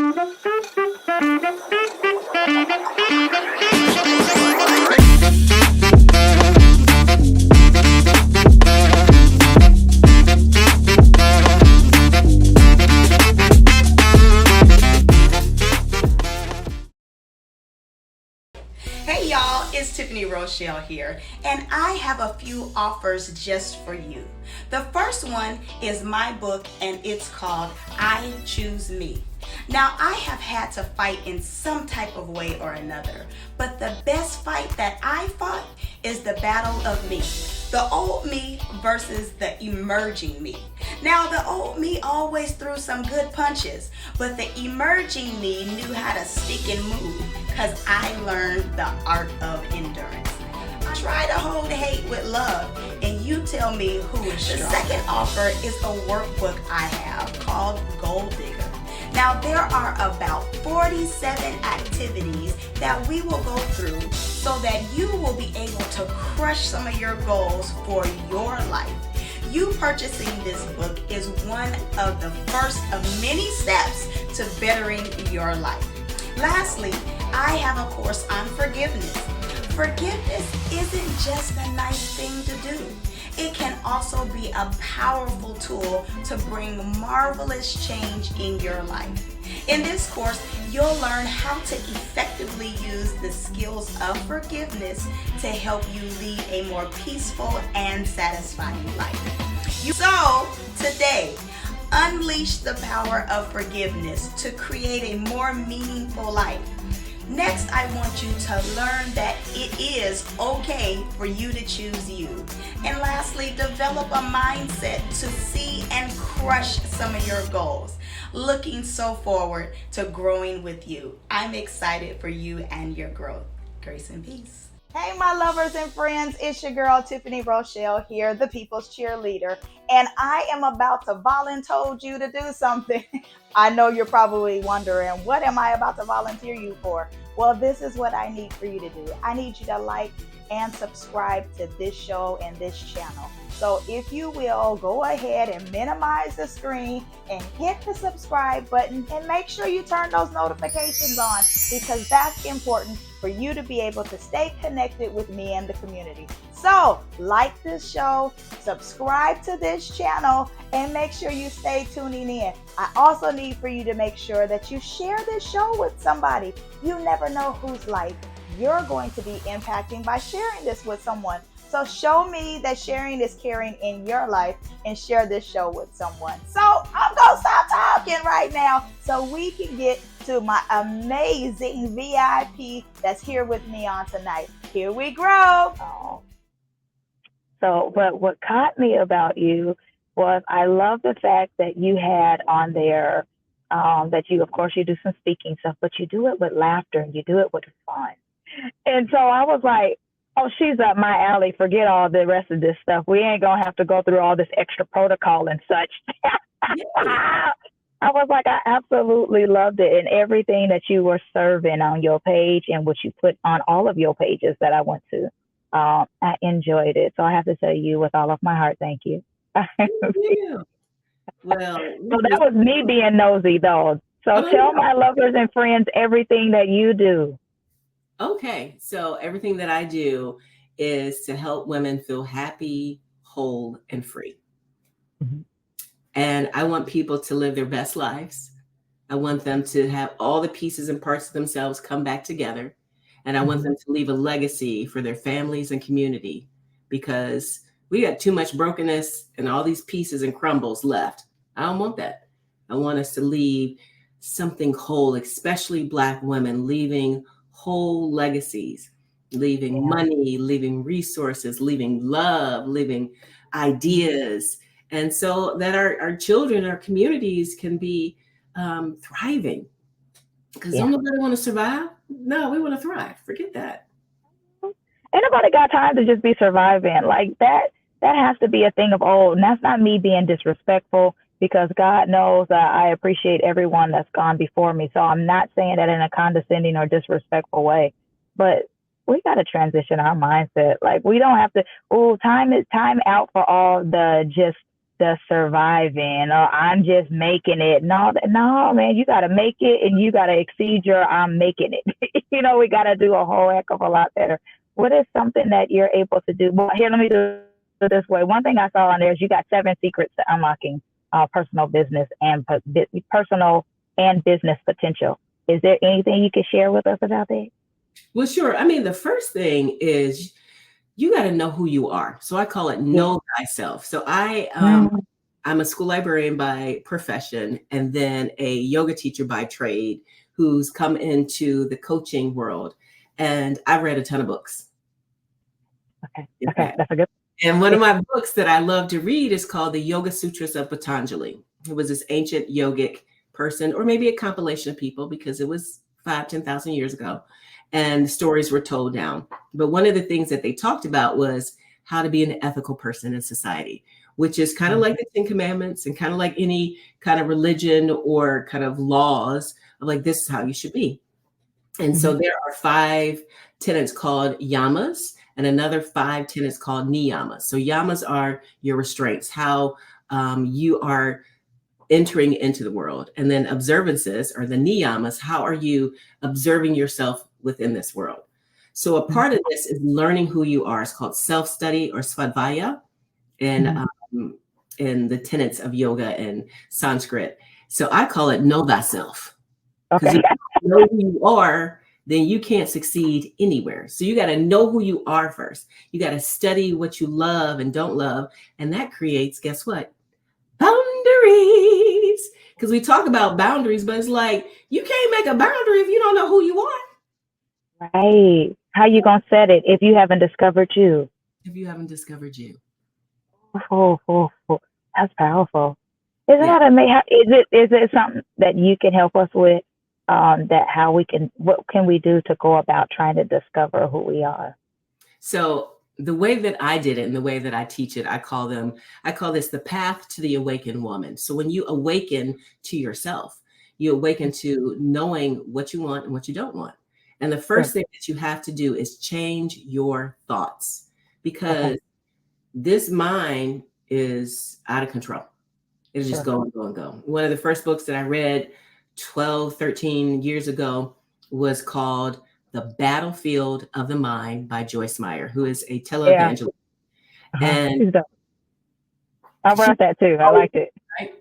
Hey y'all, it's Tiffany Rochelle here, and I have a few offers just for you. The first one is my book, and it's called I Choose Me. Now, I have had to fight in some type of way or another, but the best fight that I fought is the battle of me. The old me versus the emerging me. Now, the old me always threw some good punches, but the emerging me knew how to stick and move because I learned the art of endurance. Try to hold hate with love, and you tell me who is strong. The second offer is a workbook I have called Gold Digger. Now, there are about 47 activities that we will go through so that you will be able to crush some of your goals for your life. You purchasing this book is one of the first of many steps to bettering your life. Lastly, I have a course on forgiveness. Forgiveness isn't just a nice thing to do. It can also be a powerful tool to bring marvelous change in your life. In this course, you'll learn how to effectively use the skills of forgiveness to help you lead a more peaceful and satisfying life. So, today, unleash the power of forgiveness to create a more meaningful life. Next, I want you to learn that it is okay for you to choose you. And lastly, develop a mindset to see and crush some of your goals. Looking so forward to growing with you. I'm excited for you and your growth. Grace and peace. Hey, my lovers and friends, it's your girl Tiffany Rochelle here, the People's Cheerleader, and I am about to volunteer you to do something. I know you're probably wondering, what am I about to volunteer you for? Well, this is what I need for you to do. I need you to like and subscribe to this show and this channel. So if you will, go ahead and minimize the screen and hit the subscribe button and make sure you turn those notifications on, because that's important for you to be able to stay connected with me and the community. So like this show, subscribe to this channel, and make sure you stay tuning in. I also need for you to make sure that you share this show with somebody. You never know whose life you're going to be impacting by sharing this with someone. So show me that sharing is caring in your life and share this show with someone. So I'm going to stop talking right now so we can get to my amazing VIP that's here with me on tonight. Here we grow. So, but what caught me about you was I love the fact that you had on there that you, of course, you do some speaking stuff, but you do it with laughter and you do it with fun. And so I was like, oh, she's up my alley. Forget all the rest of this stuff. We ain't going to have to go through all this extra protocol and such. I was like, I absolutely loved it. And everything that you were serving on your page and what you put on all of your pages that I went to, I enjoyed it. So I have to tell you with all of my heart, thank you. Thank you. Well, so that was me being nosy, though. So tell my lovers and friends everything that you do. Okay, so everything that I do is to help women feel happy, whole, and free. Mm-hmm. And I want people to live their best lives. I want them to have all the pieces and parts of themselves come back together. And I want them to leave a legacy for their families and community, because we got too much brokenness and all these pieces and crumbles left. I don't want that. I want us to leave something whole, especially Black women, leaving whole legacies, leaving money, leaving resources, leaving love, leaving ideas. And so that our children, our communities can be thriving. Because don't nobody want to survive? No, we want to thrive. Forget that. Ain't nobody got time to just be surviving. Like that has to be a thing of old. And that's not me being disrespectful, because God knows that I appreciate everyone that's gone before me. So I'm not saying that in a condescending or disrespectful way, but we got to transition our mindset. Like we don't have to, time out for all the just the surviving, or I'm just making it. No, no, man, you got to make it, and you got to exceed your I'm making it. We got to do a whole heck of a lot better. What is something that you're able to do? Well, here, let me do it this way. One thing I saw on there is you got 7 secrets to unlocking personal business and personal and business potential. Is there anything you can share with us about that? Well, sure. I mean, the first thing is you got to know who you are. So I call it know thyself. So I'm a school librarian by profession, and then a yoga teacher by trade who's come into the coaching world. And I've read a ton of books. Okay, that's a good. And one of my books that I love to read is called The Yoga Sutras of Patanjali. It was this ancient yogic person, or maybe a compilation of people, because it was 10,000 years ago. And stories were told down. But one of the things that they talked about was how to be an ethical person in society, which is kind of like the 10 Commandments and kind of like any kind of religion or kind of laws of like, this is how you should be. And so there are 5 tenets called yamas and another 5 tenets called niyamas. So yamas are your restraints, how you are entering into the world. And then observances, or the niyamas, how are you observing yourself within this world? So a part of this is learning who you are. It's called self-study or svadvaya in the tenets of yoga and Sanskrit. So I call it know thyself. Because if you know who you are, then you can't succeed anywhere. So you got to know who you are first. You got to study what you love and don't love. And that creates, guess what? Boundaries. Because we talk about boundaries, but it's like, you can't make a boundary if you don't know who you are. Right. How you going to set it if you haven't discovered you? If you haven't discovered you. Oh. That's powerful. Is it something that you can help us with? What can we do to go about trying to discover who we are? So the way that I did it and the way that I teach it, I call this the path to the awakened woman. So when you awaken to yourself, you awaken to knowing what you want and what you don't want. And the first thing that you have to do is change your thoughts, because this mind is out of control. It's just go. One of the first books that I read 12, 13 years ago was called The Battlefield of the Mind by Joyce Meyer, who is a televangelist. And I read that too. I liked it. Right?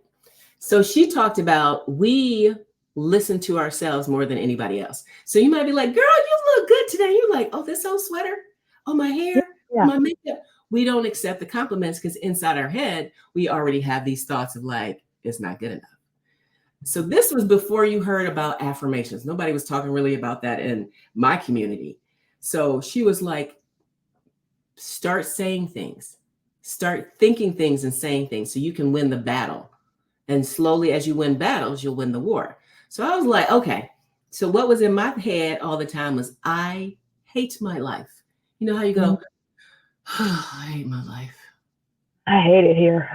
So she talked about we listen to ourselves more than anybody else. So you might be like, girl, you look good today. You're like, oh, this old sweater, oh, my hair, my makeup. We don't accept the compliments because inside our head, we already have these thoughts of like, it's not good enough. So this was before you heard about affirmations. Nobody was talking really about that in my community. So she was like, start saying things, start thinking things and saying things so you can win the battle. And slowly as you win battles, you'll win the war. So I was like, okay. So what was in my head all the time was, I hate my life. You know how you go, oh, I hate my life. I hate it here.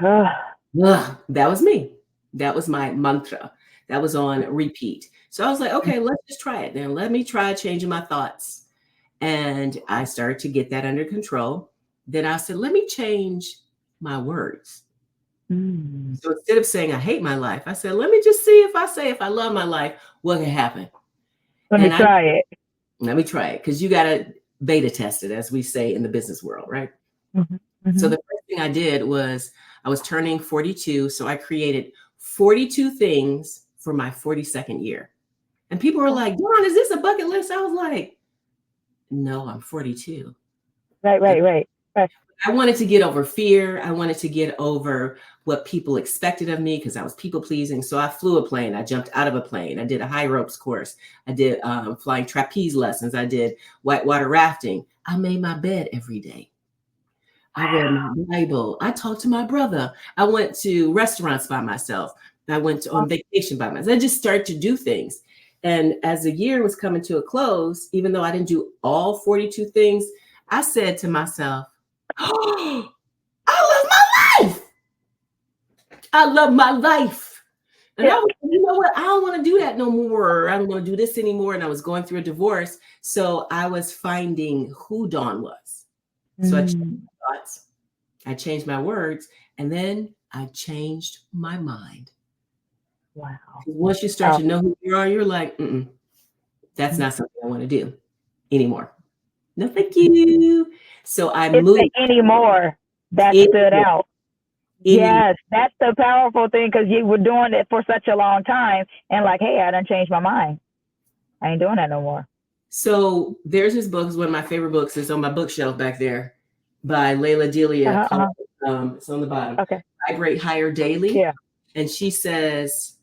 That was me. That was my mantra. That was on repeat. So I was like, okay, let's just try it. Then let me try changing my thoughts. And I started to get that under control. Then I said, let me change my words. So instead of saying I hate my life, I said, let me just see if I love my life, what can happen? Let me try it. Let me try it. Because you got to beta test it, as we say in the business world, right? So the first thing I did was I was turning 42. So I created 42 things for my 42nd year. And people were like, Dawn, is this a bucket list? I was like, no, I'm 42. Right. I wanted to get over fear. I wanted to get over what people expected of me because I was people pleasing. So I flew a plane. I jumped out of a plane. I did a high ropes course. I did flying trapeze lessons. I did whitewater rafting. I made my bed every day. I read my Bible. I talked to my brother. I went to restaurants by myself. I went on vacation by myself. I just started to do things. And as the year was coming to a close, even though I didn't do all 42 things, I said to myself, oh, I love my life. I love my life. And I was, you know what? I don't want to do that no more. I don't want to do this anymore. And I was going through a divorce. So I was finding who Dawn was. So I changed my thoughts. I changed my words. And then I changed my mind. Wow. Once you start to know who you are, you're like, that's not something I want to do anymore. No, thank you. So I moved. It's the anymore that stood out. Yes, that's the powerful thing, because you were doing it for such a long time and like, hey, I done changed my mind. I ain't doing that no more. So there's this book, is one of my favorite books. It's on my bookshelf back there by Layla Delia. It's on the bottom. Okay. Vibrate Higher Daily. Yeah. And she says,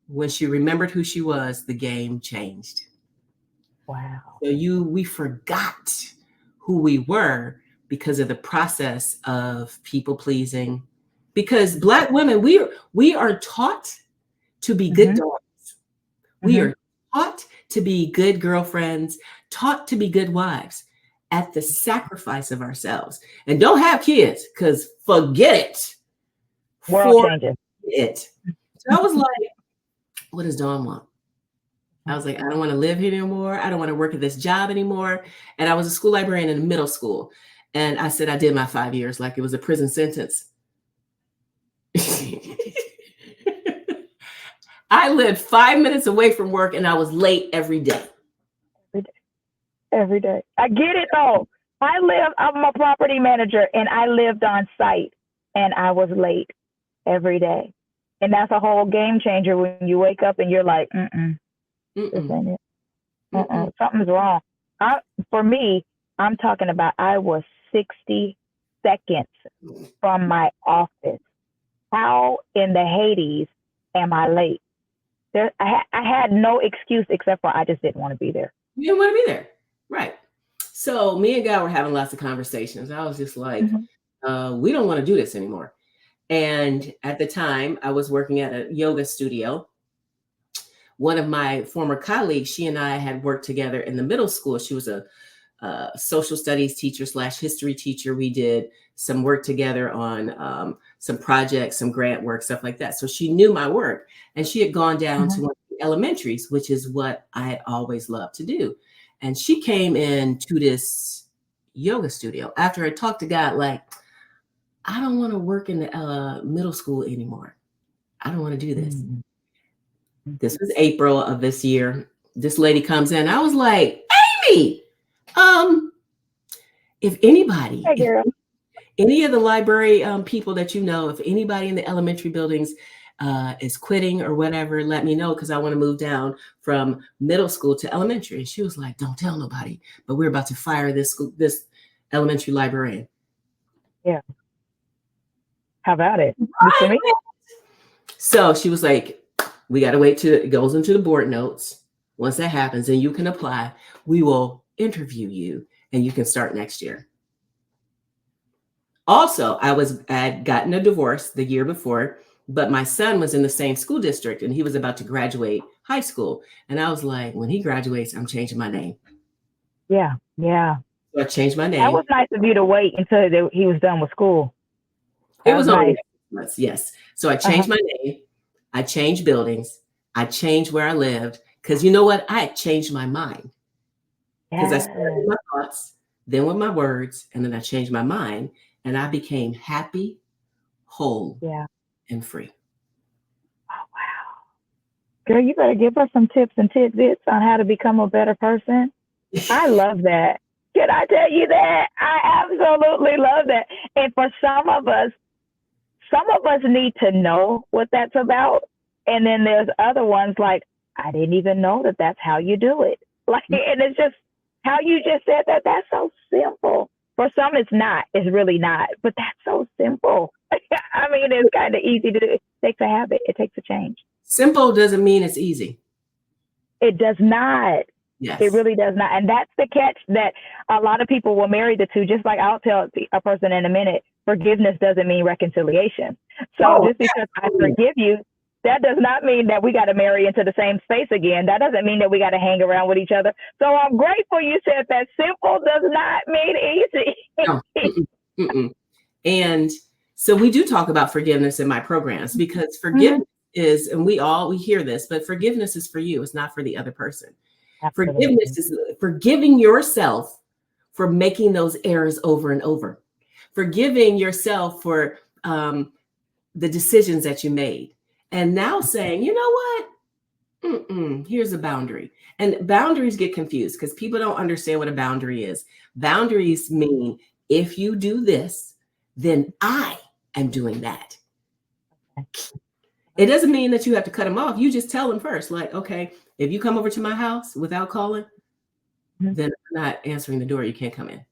when she remembered who she was, the game changed. Wow. So we forgot who we were because of the process of people pleasing. Because Black women, we are taught to be good daughters. We are taught to be good girlfriends, taught to be good wives at the sacrifice of ourselves. And don't have kids, because forget it. World changing. So I was like, what does Dawn want? I was like, I don't want to live here anymore. I don't want to work at this job anymore. And I was a school librarian in middle school. And I said I did my 5 years like it was a prison sentence. I lived 5 minutes away from work and I was late every day. Every day. I get it though. I'm a property manager and I lived on site and I was late every day. And that's a whole game changer when you wake up and you're like, this ain't it. Something's wrong. For me, I'm talking about I was 60 seconds from my office. How in the Hades am I late? I had no excuse except for I just didn't want to be there. You didn't want to be there. Right. So me and Guy were having lots of conversations. I was just like, we don't want to do this anymore. And at the time, I was working at a yoga studio. One of my former colleagues, she and I had worked together in the middle school. She was a social studies teacher / history teacher. We did some work together on some projects, some grant work, stuff like that. So she knew my work, and she had gone down to one of the elementaries, which is what I had always loved to do. And she came into this yoga studio after I talked to God, like, I don't want to work in the middle school anymore. I don't want to do this. This was April of this year. This lady comes in. I was like, Amy, if anybody, any of the library people that you know, if anybody in the elementary buildings is quitting or whatever, let me know, because I want to move down from middle school to elementary. And she was like, don't tell nobody, but we're about to fire this elementary librarian. Yeah. How about it? So she was like, we got to wait till it goes into the board notes. Once that happens, then you can apply. We will interview you and you can start next year. Also, I had gotten a divorce the year before, but my son was in the same school district and he was about to graduate high school. And I was like, when he graduates, I'm changing my name. Yeah. Yeah. So I changed my name. That was nice of you to wait until he was done with school. It was only 6 months. Yes. So I changed my name. I changed buildings. I changed where I lived. Because you know what? I had changed my mind. Because I started with my thoughts, then with my words, and then I changed my mind. And I became happy, whole, and free. Oh, wow. Girl, you better give us some tips and tidbits on how to become a better person. I love that. Can I tell you that? I absolutely love that. And for some of us need to know what that's about. And then there's other ones like, I didn't even know that that's how you do it. Like, and it's just how you just said that. That's so simple. For some, it's not. It's really not. But that's so simple. I mean, it's kind of easy to do. It takes a habit. It takes a change. Simple doesn't mean it's easy. It does not. Yes. It really does not. And that's the catch that a lot of people will marry the two. Just like I'll tell a person in a minute, forgiveness doesn't mean reconciliation. So just because I forgive you, that does not mean that we got to marry into the same space again. That doesn't mean that we got to hang around with each other. So I'm grateful you said that simple does not mean easy. No. And so we do talk about forgiveness in my programs, because forgiveness is, and we hear this, but forgiveness is for you. It's not for the other person. Absolutely. Forgiveness is forgiving yourself for making those errors over and over. Forgiving yourself for the decisions that you made. And now saying, you know what? Here's a boundary. And boundaries get confused because people don't understand what a boundary is. Boundaries mean if you do this, then I am doing that. It doesn't mean that you have to cut them off. You just tell them first, like, okay, if you come over to my house without calling, then I'm not answering the door. You can't come in.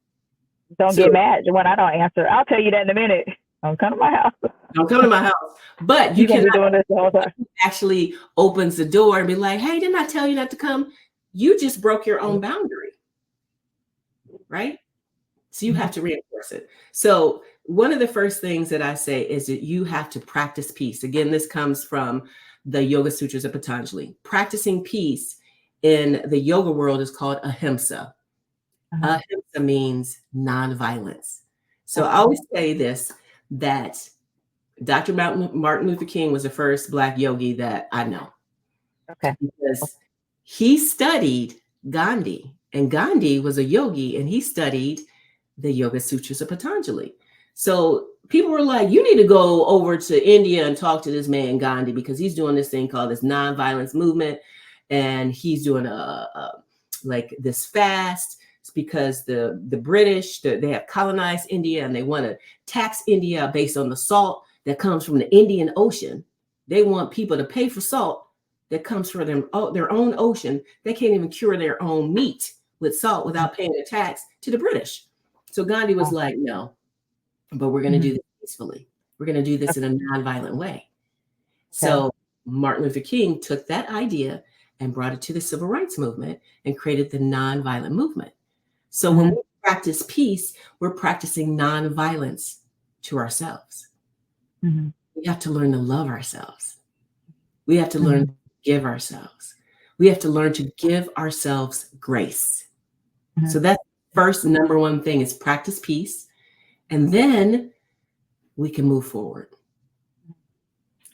Don't get mad when I don't answer. I'll tell you that in a minute. Don't come to my house. Don't come to my house. But you can be doing this the whole time. Actually opens the door and be like, hey, didn't I tell you not to come? You just broke your own boundary, right? So you have to reinforce it. So one of the first things that I say is that you have to practice peace. Again, this comes from the Yoga Sutras of Patanjali. Practicing peace in the yoga world is called ahimsa. Ahimsa means nonviolence. So I always say this, that Dr. Martin Luther King was the first Black yogi that I know. Okay. Because he studied Gandhi, and Gandhi was a yogi, and he studied the Yoga Sutras of Patanjali. So people were like, you need to go over to India and talk to this man Gandhi, because he's doing this thing called this nonviolence movement, and he's doing like this fast. It's because the British, they have colonized India, and they want to tax India based on the salt that comes from the Indian Ocean. They want people to pay for salt that comes from their own ocean. They can't even cure their own meat with salt without paying a tax to the British. So Gandhi was like, no, but we're going to do this peacefully. We're going to do this in a nonviolent way. So Martin Luther King took that idea and brought it to the civil rights movement and created the nonviolent movement. So when we practice peace, we're practicing nonviolence to ourselves. We have to learn to love ourselves. We have to learn to give ourselves. We have to learn to give ourselves grace. So that's first, number one thing is practice peace. And then we can move forward.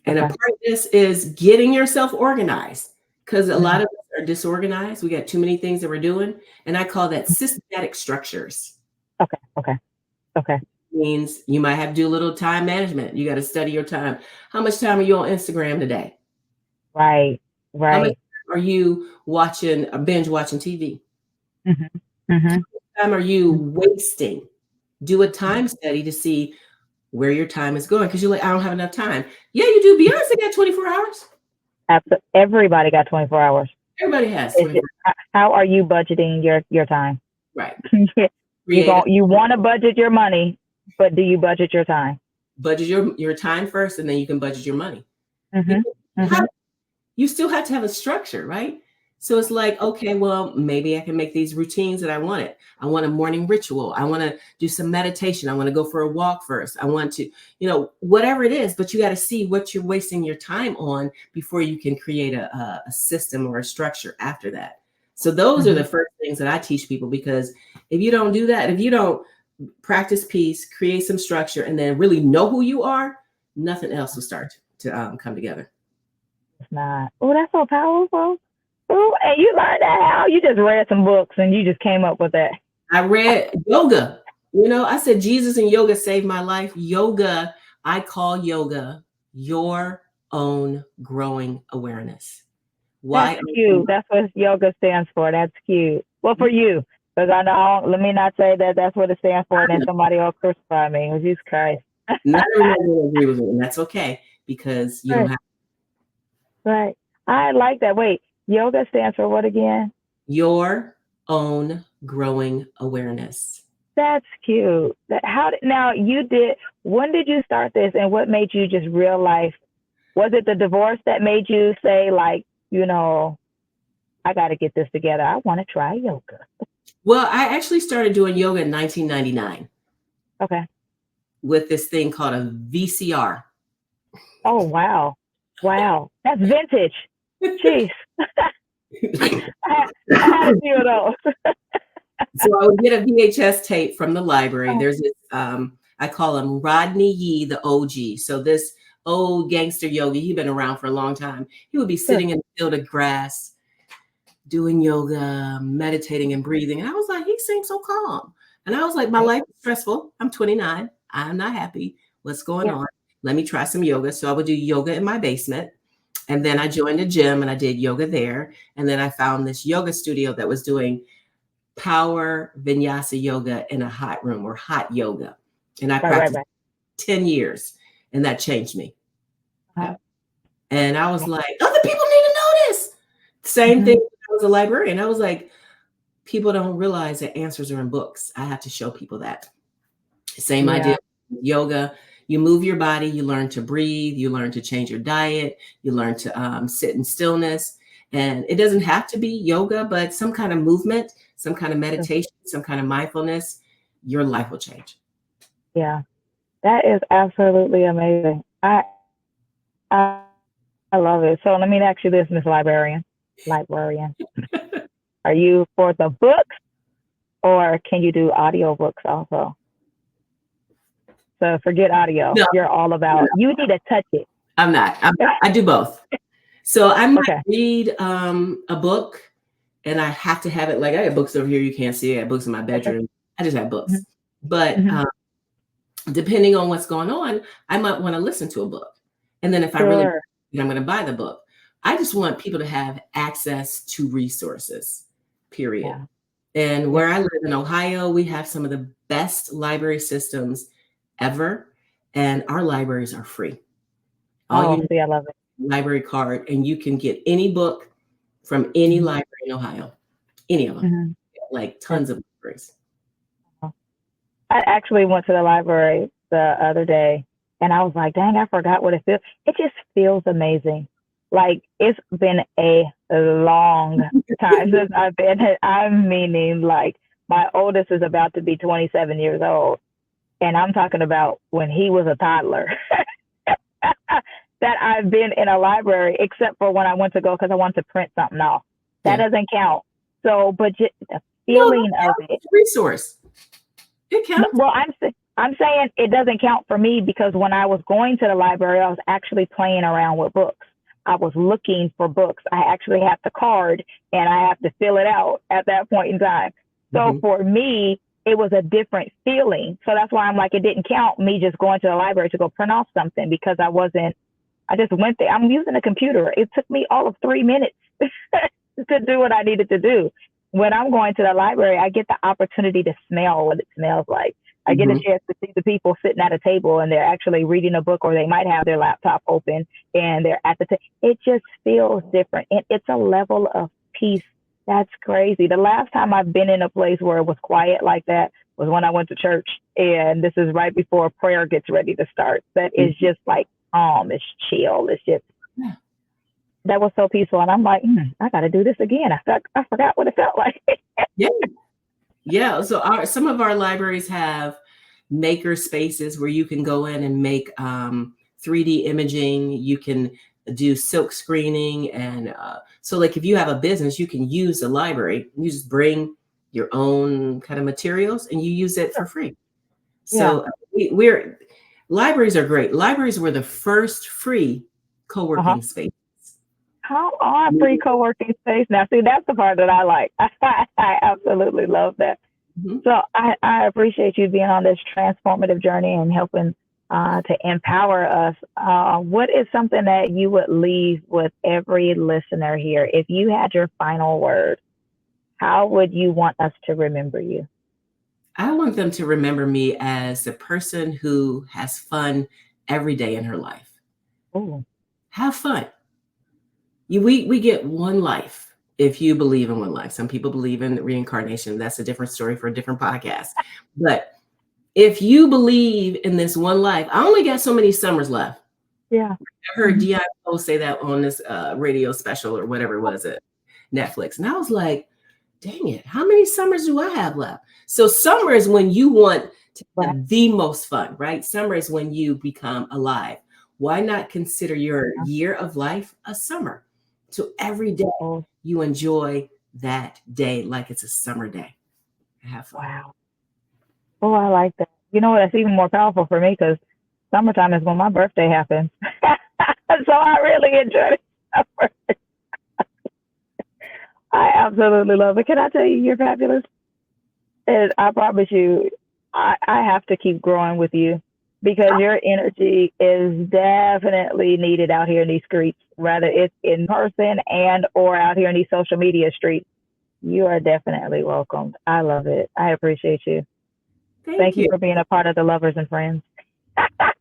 And a part of this is getting yourself organized, because a lot of us are disorganized. We got too many things that we're doing. And I call that systematic structures. Okay. Means you might have to do a little time management. You got to study your time. How much time are you on Instagram today? Right. How much time are you binge watching TV? How much time are you wasting? Do a time study to see where your time is going, because you're like, I don't have enough time. Yeah, you do. Beyonce got 24 hours. Absolutely. Everybody got 24 hours. Everybody has 24 hours. How are you budgeting your time? Right. You want to budget your money, but do you budget your time? Budget your time first, and then you can budget your money. You still have to have a structure, right? So it's like, okay, well, maybe I can make these routines that I wanted. I want a morning ritual. I want to do some meditation. I want to go for a walk first. I want to, whatever it is, but you got to see what you're wasting your time on before you can create a system or a structure after that. So those are the first things that I teach people, because if you don't do that, if you don't practice peace, create some structure, and then really know who you are, nothing else will start to come together. It's not. Oh, that's so powerful. Oh, and you learned that how? You just read some books and you just came up with that. I read yoga. I said Jesus and yoga saved my life. Yoga, I call yoga your own growing awareness. Why? That's cute. That's what yoga stands for. That's cute. Well, for you, because I know, let me not say that that's what it stands for, and then somebody will crucify me. Oh, Jesus Christ. Not everyone will agree with me, and that's okay, because you don't have to. Right. I like that. Wait, yoga stands for what again? Your own growing awareness. That's cute. When did you start this, and what made you just realize? Was it the divorce that made you say, like, I got to get this together. I want to try yoga. Well, I actually started doing yoga in 1999. Okay. With this thing called a VCR. Oh, wow. Wow. That's vintage. Jeez. I had a few of those. So I would get a VHS tape from the library. There's this, I call him Rodney Yee, the OG. So this old gangster yogi, he'd been around for a long time. He would be sitting in the field of grass, doing yoga, meditating and breathing. And I was like, he seems so calm. And I was like, my life is stressful. I'm 29. I'm not happy. What's going on? let me try some yoga. So I would do yoga in my basement. And then I joined a gym and I did yoga there. And then I found this yoga studio that was doing power vinyasa yoga in a hot room, or hot yoga. And I practiced 10 years, and that changed me. Uh-huh. And I was like, other people need to know this. Same thing. I was a librarian. I was like, people don't realize that answers are in books. I have to show people that. Same idea with yoga. You move your body, you learn to breathe, you learn to change your diet, you learn to sit in stillness. And it doesn't have to be yoga, but some kind of movement, some kind of meditation, some kind of mindfulness, your life will change. Yeah, that is absolutely amazing. I love it. So let me ask you this, Miss Librarian. Are you for the books, or can you do audio books also? So forget audio. No. You're all about, you need to touch it. I'm not. I do both. So I might read a book, and I have to have it. Like, I have books over here. You can't see it. I have books in my bedroom. I just have books. But depending on what's going on, I might want to listen to a book. And then if I really, I'm going to buy the book. I just want people to have access to resources, period. Yeah. And where I live in Ohio, we have some of the best library systems ever. And our libraries are free. I love it. Library card, and you can get any book from any library in Ohio, any of them, like tons of libraries. I actually went to the library the other day, and I was like, dang, I forgot what it feels. It just feels amazing. Like, it's been a long time since I've been, I'm meaning, like, my oldest is about to be 27 years old, and I'm talking about when he was a toddler. That I've been in a library, except for when I went to go because I wanted to print something off. That doesn't count. So, but just the feeling of it. Resource. It counts. Well, I'm saying it doesn't count for me, because when I was going to the library, I was actually playing around with books. I was looking for books. I actually have the card, and I have to fill it out at that point in time. So for me, it was a different feeling. So that's why I'm like, it didn't count me just going to the library to go print off something, because I just went there. I'm using a computer. It took me all of 3 minutes to do what I needed to do. When I'm going to the library, I get the opportunity to smell what it smells like. I get a chance to see the people sitting at a table, and they're actually reading a book, or they might have their laptop open and they're at the table. It just feels different. And it's a level of peace. That's crazy. The last time I've been in a place where it was quiet like that was when I went to church. And this is right before prayer gets ready to start. That is just like, it's chill. It's just, that was so peaceful. And I'm like, I got to do this again. I forgot what it felt like. Yeah. So some of our libraries have maker spaces where you can go in and make 3D imaging. You can do silk screening. And so like if you have a business, you can use the library. You just bring your own kind of materials and you use it for free. So libraries are great. Libraries were the first free co-working space. How are free co-working space? Now, see, that's the part that I like. I absolutely love that. So I appreciate you being on this transformative journey and helping to empower us. What is something that you would leave with every listener here? If you had your final word, how would you want us to remember you? I want them to remember me as the person who has fun every day in her life. Oh, have fun. We get one life. If you believe in one life, some people believe in reincarnation. That's a different story for a different podcast. But if you believe in this one life, I only got so many summers left. Yeah. I heard DMR say that on this radio special or whatever it was at Netflix. And I was like, dang it, how many summers do I have left? So summer is when you want to have the most fun, right? Summer is when you become alive. Why not consider your year of life a summer? So every day you enjoy that day like it's a summer day. Have fun. Wow. Oh, I like that. You know what? That's even more powerful for me because summertime is when my birthday happens. So I really enjoy it. I absolutely love it. Can I tell you, you're fabulous? And I promise you, I have to keep growing with you because your energy is definitely needed out here in these streets, whether it's in person and or out here in these social media streets. You are definitely welcomed. I love it. I appreciate you. Thank you for being a part of the Lovers and Friends. God,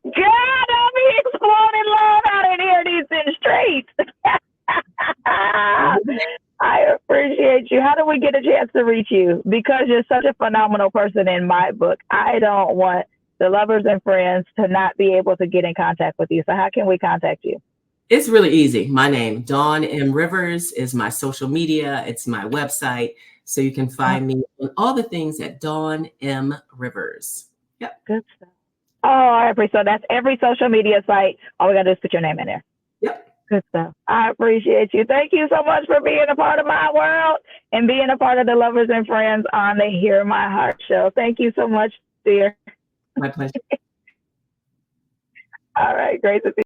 I'll be exploding love out in here these streets. I appreciate you. How do we get a chance to reach you? Because you're such a phenomenal person in my book. I don't want the Lovers and Friends to not be able to get in contact with you. So how can we contact you? It's really easy. My name, Dawn M. Rivers, is my social media. It's my website. So you can find me on all the things at Dawn M. Rivers. Yep. Good stuff. Oh, I appreciate so that's every social media site. All we got to do is put your name in there. Yep. Good stuff. I appreciate you. Thank you so much for being a part of my world and being a part of the Lovers and Friends on the Hear My Heart show. Thank you so much, dear. My pleasure. All right. Great to see you.